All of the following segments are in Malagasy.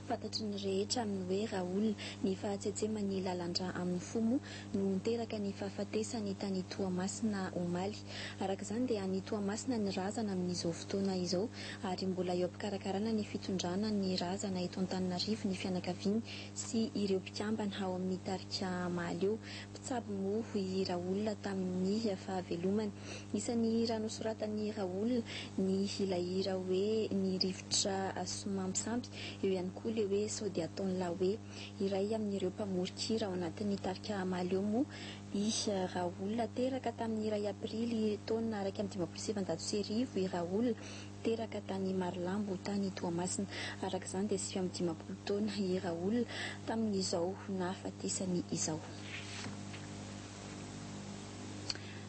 fantatry ny rehetra amin'ny hoe raha olona ny fahatsetsemany lalandra amin'ny fomo no niteraka ny fahafatesany tany Toamasina omaly. Araka izany dia any Toamasina ny razana amin'izao fotoana izao ary mbola eo am-pikarakarana ny fitondrana ny razana eto Antananarivo ny fianakaviany sy ireo mpikambana ao amin'ny tarika maly eo. Mpitsabo moa i Raoul tamin'ny fahavelomany. Isan'ny raha nosoratan'ny Raoul ny ilay hira hoe ny rivotra somampisampy, eo ihany koa le hoe sao dia ataon'la hoe. Iray amin'ireo mpamoron-kira ao anatin'ny tarika maly eo moa i Raoul teraka tamin'ny 2 aprily taona 1970 i Raoul teraka tany Marilambo tany Toamasina. Araka izany dia 19 taona i Raoul tamin'izao nahafatesany izao.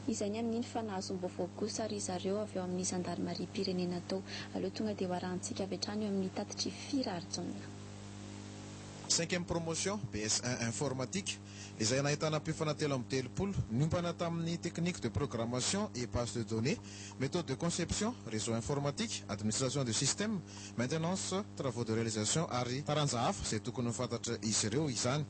Izay ny amin'iny fa nahazo vaovao kosa ry zareo avy eo amin'ny zandarmaria-pirenena tao. Aleo tonga dia hoarahantsika avy hatrany eo amin'ny tatitry firaritsonina. 5e promotion BS1 informatique izay nahitana mpifanatelo amin'ny telopolo niompana tamin'ny technique de programmation et base de données, méthode de conception, réseau informatique, administration de système, maintenance, travaux de réalisation ary taranja hafa izay tokony ho fantatra izy ireo izany.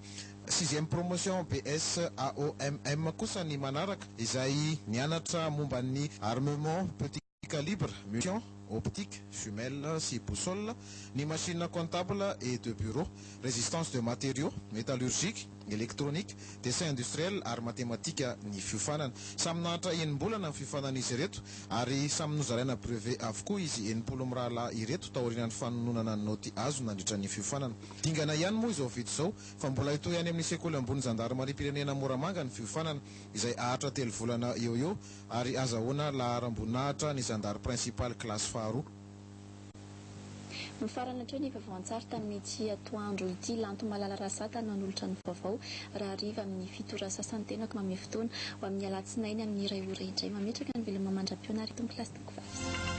6e promotion BS AOMM kosa ny manaraka izay nianatra momba ny armement petit calibre, munition, optique, jumelle, sy boussole, ni machine comptable et de bureau, résistance de matériaux, métallurgique, électronique, dessin industriel ary mathématika ny fiofanana. Samy nahatra enim-bolana ny fiofanana izy ireto ary samy nozaraina brevet avokoa izy 70 mirahalahy ireto taorian'ny fanononana ny noty azo nandritra ny fiofanana. Dingana ihany moa izao vito izao fa mbola ito ihany amin'ny sekoly ambony zandarmaria-pirenena Moramanga ny fiofanana izay ahatra 3 volana eo ary azahoana laharam-boninahitra ny zandary principal classe faharoa. Mifarana hatreo ny vaovao-an-tsary tamin'ity atoandro ity lanto malala rasata nanolotra ny vaovao raha hariva amin'ny 7 ora sasany tenako mame fotoana ho amin'ny alatsinainy amin'ny 2 ora indray mametraka ny veloma mandra-piona ary tompo lasitoko vavy.